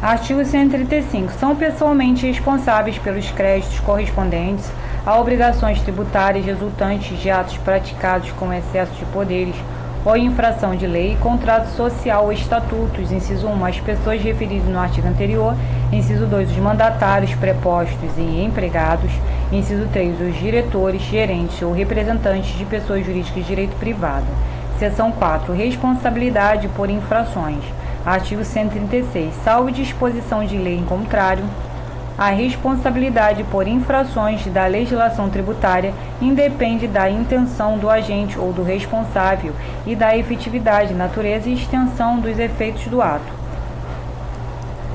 Artigo 135. São pessoalmente responsáveis pelos créditos correspondentes a obrigações tributárias resultantes de atos praticados com excesso de poderes ou infração de lei, contrato social ou estatutos. Inciso 1. As pessoas referidas no artigo anterior. Inciso 2. Os mandatários, prepostos e empregados. Inciso 3. Os diretores, gerentes ou representantes de pessoas jurídicas de direito privado. Seção 4. Responsabilidade por infrações. Artigo 136. Salvo disposição de lei em contrário, a responsabilidade por infrações da legislação tributária independe da intenção do agente ou do responsável e da efetividade, natureza e extensão dos efeitos do ato.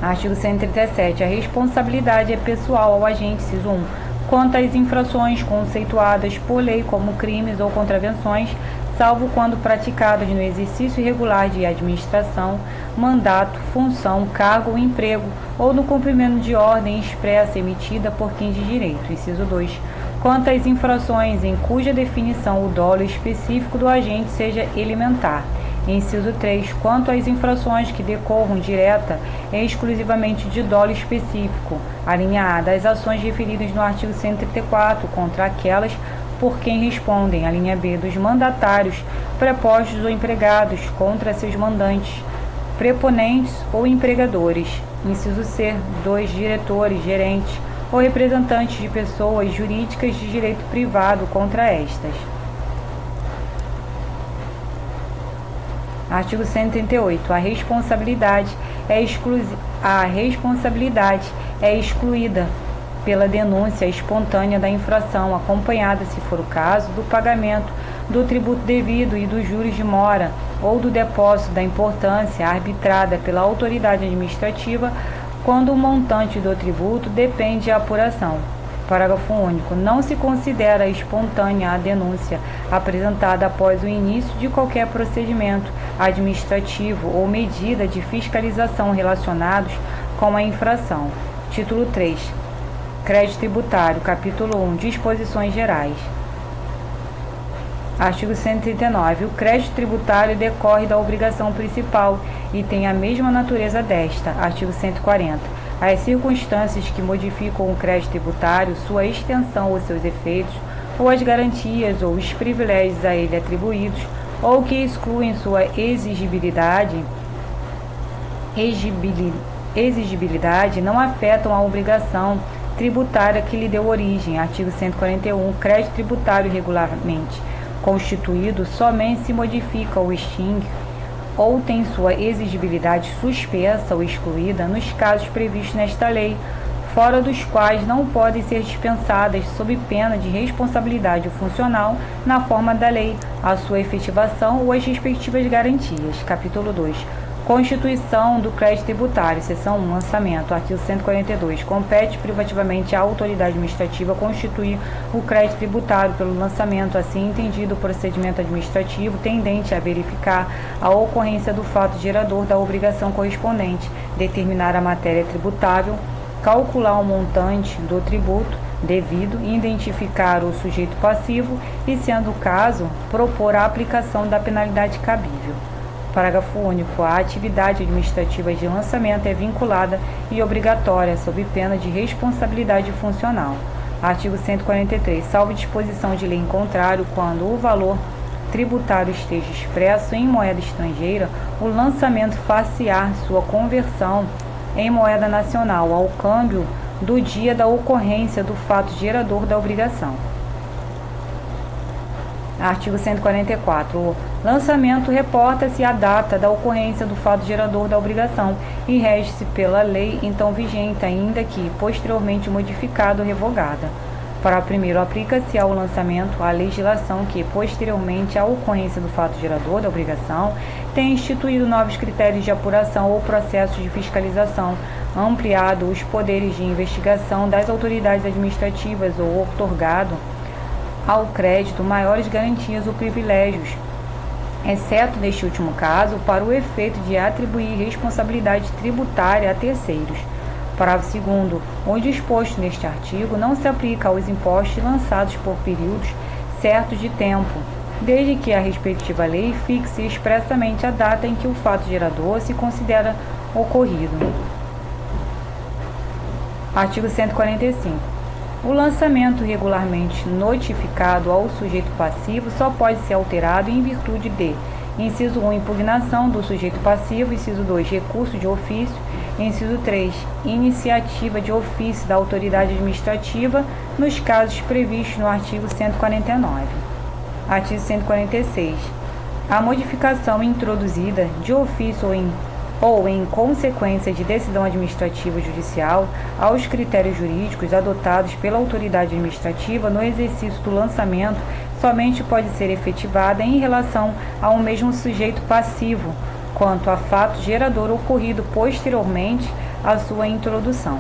Artigo 137. A responsabilidade é pessoal ao agente, inciso 1, quanto às infrações conceituadas por lei como crimes ou contravenções, salvo quando praticadas no exercício irregular de administração, mandato, função, cargo ou emprego, ou no cumprimento de ordem expressa emitida por quem de direito. Inciso 2. Quanto às infrações em cuja definição o dolo específico do agente seja elementar. Inciso 3. Quanto às infrações que decorram direta e exclusivamente de dolo específico. A linha A. Das ações referidas no artigo 134 contra aquelas por quem respondem. A linha B. Dos mandatários, prepostos ou empregados contra seus mandantes, preponentes ou empregadores. Inciso C. Dos diretores, gerentes ou representantes de pessoas jurídicas de direito privado contra estas. Artigo 138. A responsabilidade é excluída pela denúncia espontânea da infração, acompanhada, se for o caso, do pagamento do tributo devido e dos juros de mora ou do depósito da importância arbitrada pela autoridade administrativa quando o montante do tributo depende de apuração. Parágrafo único. Não se considera espontânea a denúncia apresentada após o início de qualquer procedimento administrativo ou medida de fiscalização relacionados com a infração. Título 3. Crédito tributário. Capítulo 1. Disposições gerais. Artigo 139. O crédito tributário decorre da obrigação principal e tem a mesma natureza desta. Artigo 140. As circunstâncias que modificam o crédito tributário, sua extensão ou seus efeitos, ou as garantias ou os privilégios a ele atribuídos, ou que excluem sua exigibilidade, não afetam a obrigação tributária que lhe deu origem. Artigo 141. O crédito tributário regularmente constituído somente se modifica ou extingue ou tem sua exigibilidade suspensa ou excluída nos casos previstos nesta lei, fora dos quais não podem ser dispensadas sob pena de responsabilidade funcional na forma da lei, a sua efetivação ou as respectivas garantias. Capítulo 2. Constituição do crédito tributário. Seção 1. Lançamento. Artigo 142. Compete privativamente à autoridade administrativa constituir o crédito tributário pelo lançamento, assim entendido o procedimento administrativo tendente a verificar a ocorrência do fato gerador da obrigação correspondente, determinar a matéria tributável, calcular o montante do tributo devido, identificar o sujeito passivo e, sendo o caso, propor a aplicação da penalidade cabível. Parágrafo único. A atividade administrativa de lançamento é vinculada e obrigatória, sob pena de responsabilidade funcional. Artigo 143. Salvo disposição de lei em contrário, quando o valor tributário esteja expresso em moeda estrangeira, o lançamento far-se-á sua conversão em moeda nacional ao câmbio do dia da ocorrência do fato gerador da obrigação. Artigo 144. O lançamento reporta-se à data da ocorrência do fato gerador da obrigação e rege-se pela lei então vigente, ainda que posteriormente modificada ou revogada. Para primeiro, aplica-se ao lançamento a legislação que, posteriormente à ocorrência do fato gerador da obrigação, tem instituído novos critérios de apuração ou processos de fiscalização, ampliado os poderes de investigação das autoridades administrativas ou outorgado ao crédito maiores garantias ou privilégios, exceto neste último caso, para o efeito de atribuir responsabilidade tributária a terceiros. Parágrafo 2º. O disposto neste artigo não se aplica aos impostos lançados por períodos certos de tempo, desde que a respectiva lei fixe expressamente a data em que o fato gerador se considera ocorrido. Artigo 145. O lançamento regularmente notificado ao sujeito passivo só pode ser alterado em virtude de: inciso 1, impugnação do sujeito passivo; inciso 2, recurso de ofício; inciso 3, iniciativa de ofício da autoridade administrativa, nos casos previstos no artigo 149. Artigo 146. A modificação introduzida de ofício ou em consequência de decisão administrativa ou judicial aos critérios jurídicos adotados pela autoridade administrativa no exercício do lançamento somente pode ser efetivada em relação ao mesmo sujeito passivo, quanto a fato gerador ocorrido posteriormente à sua introdução.